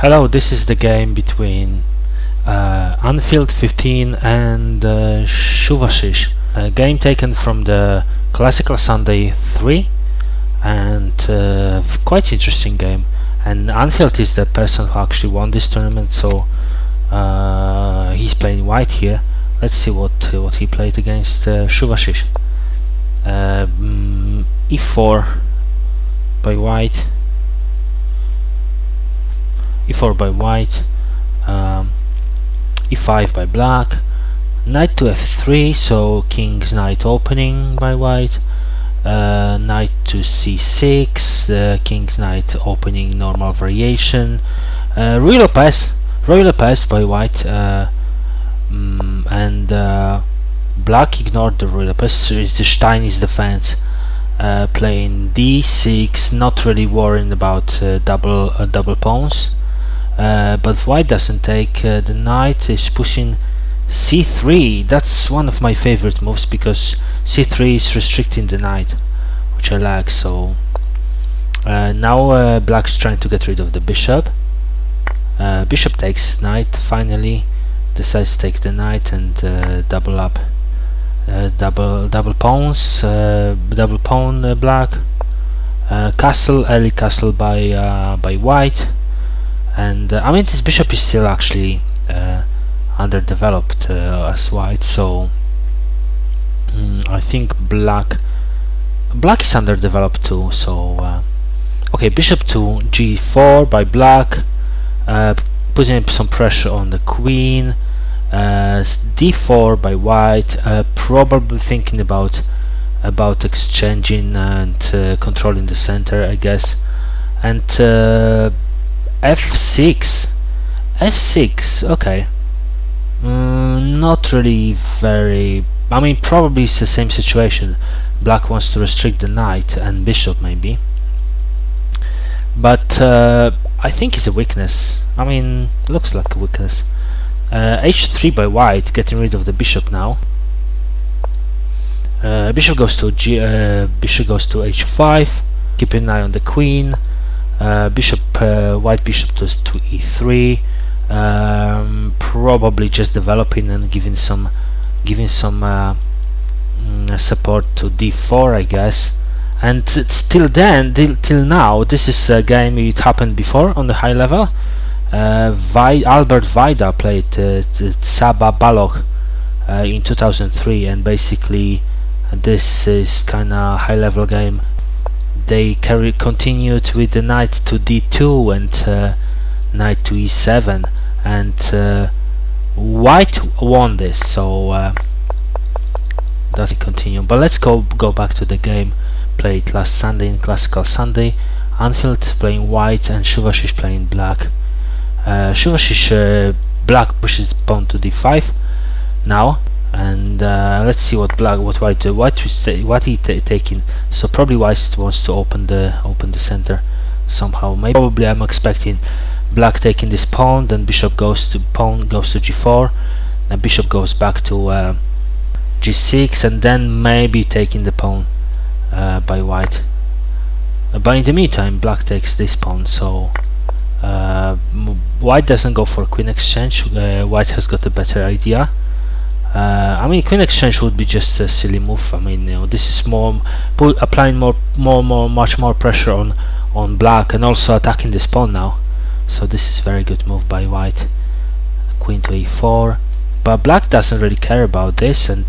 Hello, this is the game between Anfield15 and Shuvashish. A game taken from the Classical Sunday 3, and quite interesting game. And Anfield is the person who actually won this tournament, so he's playing white here. Let's see what he played against Shuvashish. E4 by white. E4 by white, E5 by black, knight to F3, so king's knight opening by white, knight to C6, the king's knight opening normal variation, Roy Lopez by white, and black ignored the Roy Lopez, so it's the Steinitz defense, playing D6, not really worrying about double pawns. But white doesn't take the knight, is pushing C3. That's one of my favorite moves because C3 is restricting the knight, which I like. So now black's trying to get rid of the bishop. Bishop takes knight, finally decides to take the knight and double up, double pawns, double pawn black, castle, early castle by white. And I mean, this bishop is still actually underdeveloped as white, so I think black is underdeveloped too. So okay, bishop to g4 by black, putting some pressure on the queen. D4 by white, probably thinking about exchanging and controlling the center, I guess, and F6, okay, not really very, I mean, probably it's the same situation. Black wants to restrict the knight and bishop maybe, but I think it's a weakness. I mean, looks like a weakness. H3 by white, getting rid of the bishop now. Bishop goes to H5, keeping an eye on the queen. White bishop to E3, probably just developing and giving some support to D4, I guess. And till now, this is a game it happened before on the high level. Albert Vaida played Saba Balog in 2003, and basically this is kinda high level game. They continued with the knight to d2 and knight to e7, and white won this, so doesn't continue. But let's go back to the game played last Sunday in Classical Sunday. Anfield playing white and Shuvashish playing black. Shuvashish black pushes pawn to d5 now. And let's see what white taking. So probably white wants to open the center somehow. Probably I'm expecting black taking this pawn, then bishop goes to g4, and bishop goes back to g6, and then maybe taking the pawn by white. But in the meantime, black takes this pawn. So white doesn't go for queen exchange. White has got a better idea. I mean, queen exchange would be just a silly move. I mean, this is applying much more pressure on black, and also attacking this pawn now. So this is very good move by white. Queen to e4, but black doesn't really care about this and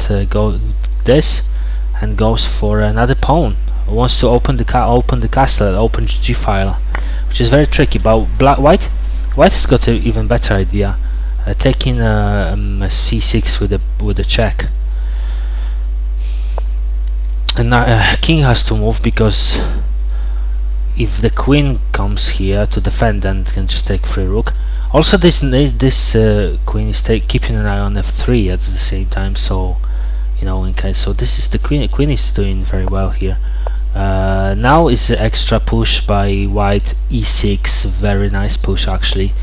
goes for another pawn. Wants to open the castle, open g file, which is very tricky. But white has got an even better idea. Taking c6 with a check, and now king has to move, because if the queen comes here to defend, then can just take free rook. Also, this queen is keeping an eye on f3 at the same time, so in case. So this is the queen is doing very well here. Now it's an extra push by white, e6, very nice push actually.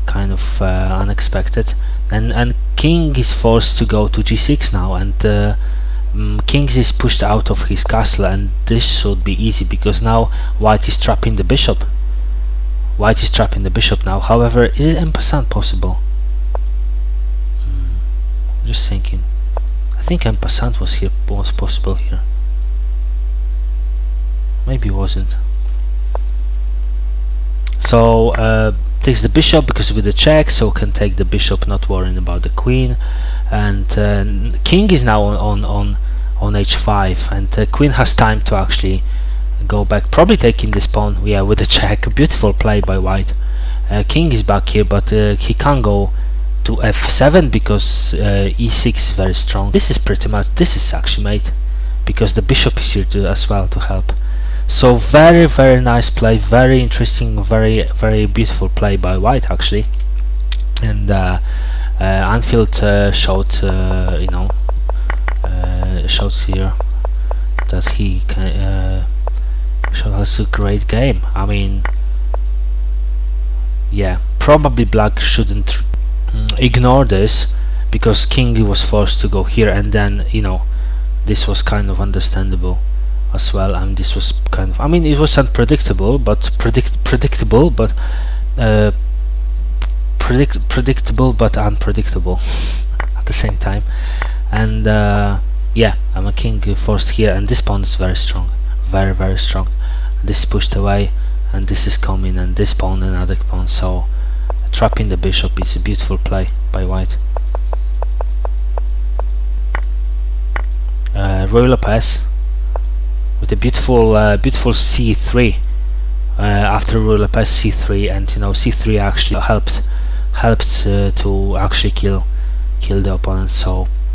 Kind of unexpected, and king is forced to go to g6 now, and king is pushed out of his castle, and this should be easy because now white is trapping the bishop. White is trapping the bishop now. However, is it en passant possible? Just thinking. I think en passant was possible here. Maybe it wasn't. So takes the bishop because with the check, so can take the bishop, not worrying about the queen. And king is now on h5, and queen has time to actually go back, probably taking this pawn. Yeah, with the check. Beautiful play by white. King is back here, but he can't go to f7 because e6 is very strong. This is pretty much, this is actually mate, because the bishop is here too, as well, to help. So very nice play, very interesting, very beautiful play by white actually. And Anfield showed showed here that he can showed us a great game. I mean, yeah, probably black shouldn't ignore this, because king was forced to go here, and then this was kind of understandable as well. And this was kind of, I mean, it was unpredictable, but predictable, but predictable but unpredictable at the same time. And yeah, I'm a king forced here, and this pawn is very strong, very strong. This is pushed away, and this is coming, and this pawn, another pawn. So trapping the bishop is a beautiful play by white. Ruy Lopez with a beautiful c3 after Ruy Lopez c3, and c3 actually helped to actually kill the opponent. So